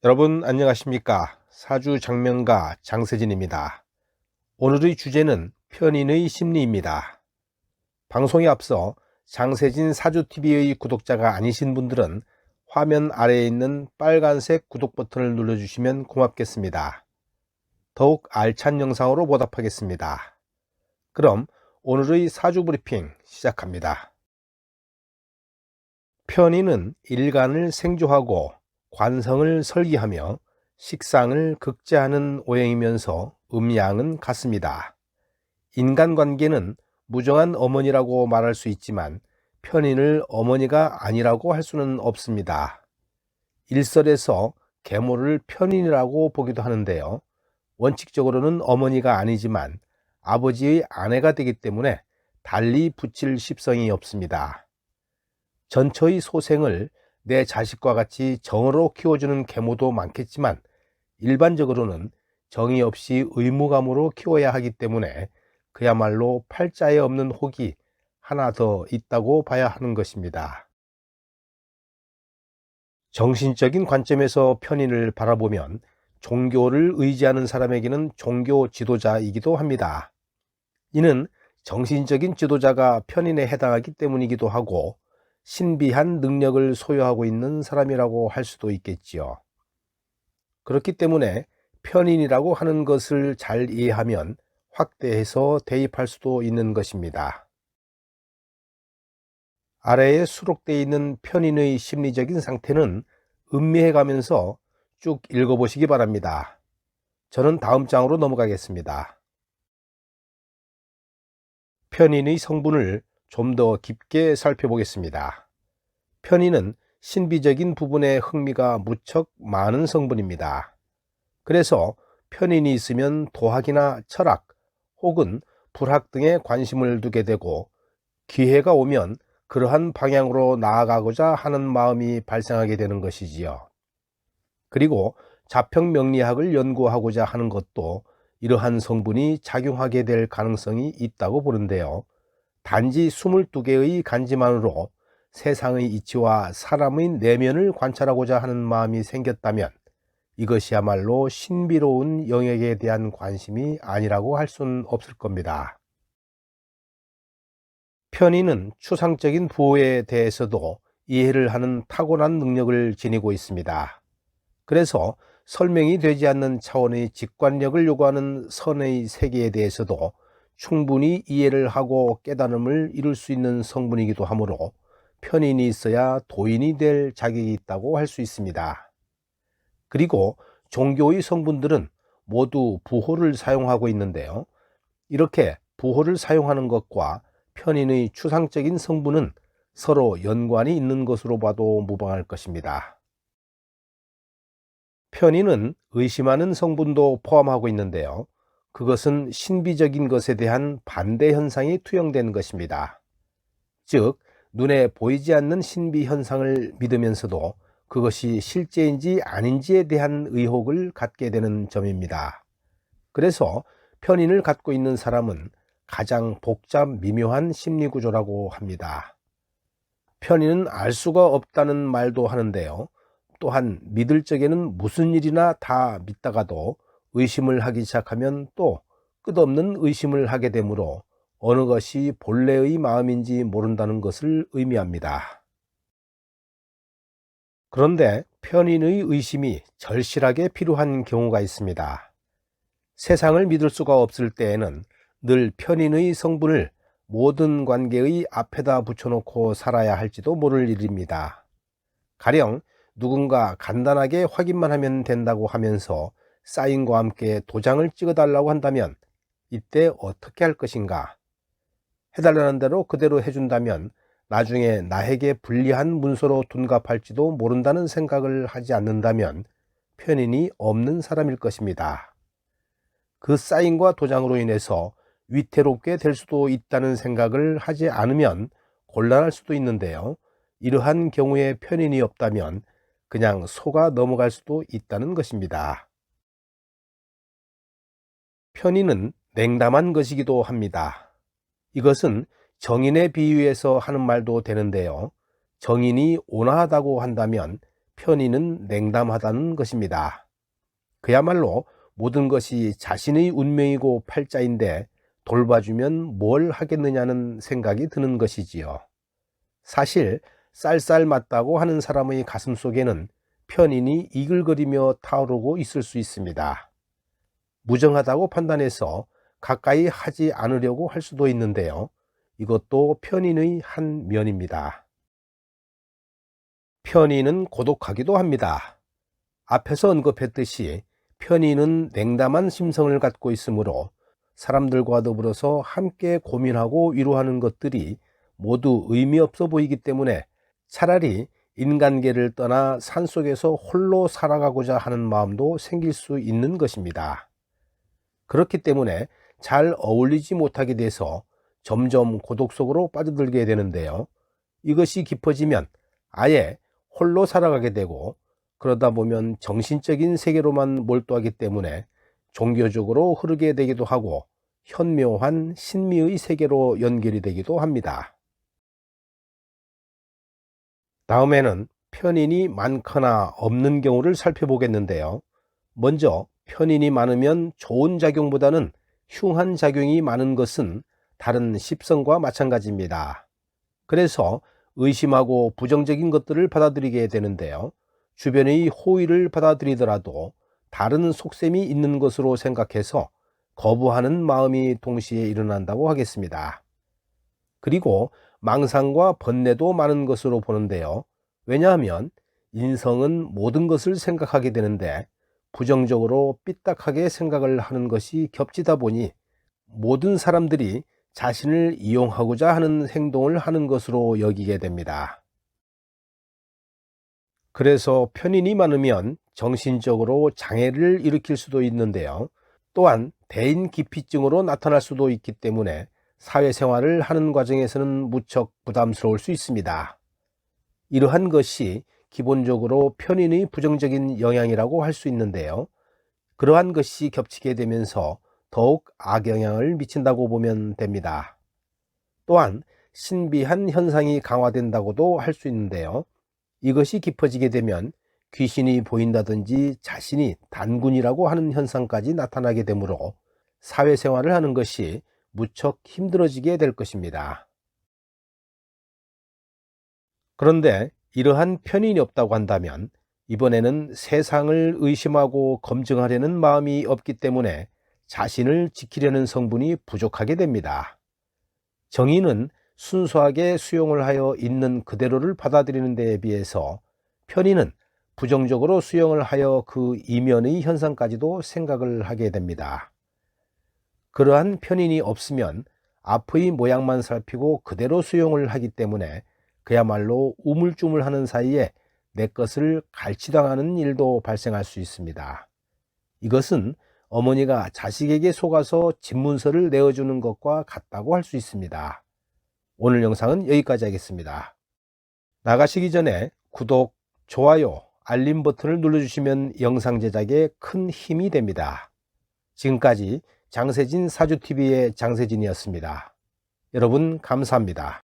여러분 안녕하십니까? 사주 장명가 장세진입니다. 오늘의 주제는 편인의 심리입니다. 방송에 앞서 장세진 사주TV의 구독자가 아니신 분들은 화면 아래에 있는 빨간색 구독 버튼을 눌러주시면 고맙겠습니다. 더욱 알찬 영상으로 보답하겠습니다. 그럼 오늘의 사주 브리핑 시작합니다. 편인은 일간을 생조하고 관성을 설기하며 식상을 극제하는 오행이면서 음양은 같습니다. 인간관계는 무정한 어머니라고 말할 수 있지만 편인을 어머니가 아니라고 할 수는 없습니다. 일설에서 계모를 편인이라고 보기도 하는데요. 원칙적으로는 어머니가 아니지만 아버지의 아내가 되기 때문에 달리 붙일 십성이 없습니다. 전처의 소생을 내 자식과 같이 정으로 키워주는 계모도 많겠지만 일반적으로는 정이 없이 의무감으로 키워야 하기 때문에 그야말로 팔자에 없는 혹이 하나 더 있다고 봐야 하는 것입니다. 정신적인 관점에서 편인을 바라보면 종교를 의지하는 사람에게는 종교 지도자이기도 합니다. 이는 정신적인 지도자가 편인에 해당하기 때문이기도 하고 신비한 능력을 소유하고 있는 사람이라고 할 수도 있겠지요. 그렇기 때문에 편인이라고 하는 것을 잘 이해하면 확대해서 대입할 수도 있는 것입니다. 아래에 수록되어 있는 편인의 심리적인 상태는 음미해 가면서 쭉 읽어보시기 바랍니다. 저는 다음 장으로 넘어가겠습니다. 편인의 성분을 좀 더 깊게 살펴보겠습니다. 편인은 신비적인 부분에 흥미가 무척 많은 성분입니다. 그래서 편인이 있으면 도학이나 철학 혹은 불학 등에 관심을 두게 되고 기회가 오면 그러한 방향으로 나아가고자 하는 마음이 발생하게 되는 것이지요. 그리고 자평명리학을 연구하고자 하는 것도 이러한 성분이 작용하게 될 가능성이 있다고 보는데요. 단지 22개의 간지만으로 세상의 이치와 사람의 내면을 관찰하고자 하는 마음이 생겼다면 이것이야말로 신비로운 영역에 대한 관심이 아니라고 할 수는 없을 겁니다. 편인은 추상적인 부호에 대해서도 이해를 하는 타고난 능력을 지니고 있습니다. 그래서 설명이 되지 않는 차원의 직관력을 요구하는 선의 세계에 대해서도 충분히 이해를 하고 깨달음을 이룰 수 있는 성분이기도 하므로 편인이 있어야 도인이 될 자격이 있다고 할 수 있습니다. 그리고 종교의 성분들은 모두 부호를 사용하고 있는데요. 이렇게 부호를 사용하는 것과 편인의 추상적인 성분은 서로 연관이 있는 것으로 봐도 무방할 것입니다. 편인은 의심하는 성분도 포함하고 있는데요. 그것은 신비적인 것에 대한 반대 현상이 투영된 것입니다. 즉, 눈에 보이지 않는 신비 현상을 믿으면서도 그것이 실제인지 아닌지에 대한 의혹을 갖게 되는 점입니다. 그래서 편인을 갖고 있는 사람은 가장 복잡 미묘한 심리 구조라고 합니다. 편인은 알 수가 없다는 말도 하는데요. 또한 믿을 적에는 무슨 일이나 다 믿다가도 의심을 하기 시작하면 또 끝없는 의심을 하게 되므로 어느 것이 본래의 마음인지 모른다는 것을 의미합니다. 그런데 편인의 의심이 절실하게 필요한 경우가 있습니다. 세상을 믿을 수가 없을 때에는 늘 편인의 성분을 모든 관계의 앞에다 붙여놓고 살아야 할지도 모를 일입니다. 가령 누군가 간단하게 확인만 하면 된다고 하면서 사인과 함께 도장을 찍어달라고 한다면 이때 어떻게 할 것인가? 해달라는 대로 그대로 해준다면 나중에 나에게 불리한 문서로 둔갑할지도 모른다는 생각을 하지 않는다면 편인이 없는 사람일 것입니다. 그 사인과 도장으로 인해서 위태롭게 될 수도 있다는 생각을 하지 않으면 곤란할 수도 있는데요. 이러한 경우에 편인이 없다면 그냥 속아 넘어갈 수도 있다는 것입니다. 편인은 냉담한 것이기도 합니다. 이것은 정인에 비유해서 하는 말도 되는데요. 정인이 온화하다고 한다면 편인은 냉담하다는 것입니다. 그야말로 모든 것이 자신의 운명이고 팔자인데 돌봐주면 뭘 하겠느냐는 생각이 드는 것이지요. 사실 쌀쌀 맞다고 하는 사람의 가슴 속에는 편인이 이글거리며 타오르고 있을 수 있습니다. 무정하다고 판단해서 가까이 하지 않으려고 할 수도 있는데요. 이것도 편인의 한 면입니다. 편인은 고독하기도 합니다. 앞에서 언급했듯이 편인은 냉담한 심성을 갖고 있으므로 사람들과 더불어서 함께 고민하고 위로하는 것들이 모두 의미 없어 보이기 때문에 차라리 인간계를 떠나 산속에서 홀로 살아가고자 하는 마음도 생길 수 있는 것입니다. 그렇기 때문에 잘 어울리지 못하게 돼서 점점 고독 속으로 빠져들게 되는데요. 이것이 깊어지면 아예 홀로 살아가게 되고, 그러다 보면 정신적인 세계로만 몰두하기 때문에 종교적으로 흐르게 되기도 하고 현묘한 신미의 세계로 연결이 되기도 합니다. 다음에는 편인이 많거나 없는 경우를 살펴보겠는데요. 먼저 편인이 많으면 좋은 작용보다는 흉한 작용이 많은 것은 다른 십성과 마찬가지입니다. 그래서 의심하고 부정적인 것들을 받아들이게 되는데요. 주변의 호의를 받아들이더라도 다른 속셈이 있는 것으로 생각해서 거부하는 마음이 동시에 일어난다고 하겠습니다. 그리고 망상과 번뇌도 많은 것으로 보는데요. 왜냐하면 인성은 모든 것을 생각하게 되는데 부정적으로 삐딱하게 생각을 하는 것이 겹치다 보니 모든 사람들이 자신을 이용하고자 하는 행동을 하는 것으로 여기게 됩니다. 그래서 편인이 많으면 정신적으로 장애를 일으킬 수도 있는데요. 또한 대인기피증으로 나타날 수도 있기 때문에 사회생활을 하는 과정에서는 무척 부담스러울 수 있습니다. 이러한 것이 기본적으로 편인의 부정적인 영향이라고 할 수 있는데요. 그러한 것이 겹치게 되면서 더욱 악영향을 미친다고 보면 됩니다. 또한 신비한 현상이 강화된다고도 할 수 있는데요. 이것이 깊어지게 되면 귀신이 보인다든지 자신이 단군이라고 하는 현상까지 나타나게 되므로 사회생활을 하는 것이 무척 힘들어지게 될 것입니다. 그런데 이러한 편인이 없다고 한다면 이번에는 세상을 의심하고 검증하려는 마음이 없기 때문에 자신을 지키려는 성분이 부족하게 됩니다. 정의는 순수하게 수용을 하여 있는 그대로를 받아들이는 데에 비해서 편인은 부정적으로 수용을 하여 그 이면의 현상까지도 생각을 하게 됩니다. 그러한 편인이 없으면 앞의 모양만 살피고 그대로 수용을 하기 때문에 그야말로 우물쭈물하는 사이에 내 것을 갈취당하는 일도 발생할 수 있습니다. 이것은 어머니가 자식에게 속아서 집문서를 내어주는 것과 같다고 할 수 있습니다. 오늘 영상은 여기까지 하겠습니다. 나가시기 전에 구독, 좋아요, 알림 버튼을 눌러주시면 영상 제작에 큰 힘이 됩니다. 지금까지 장세진 사주TV의 장세진이었습니다. 여러분 감사합니다.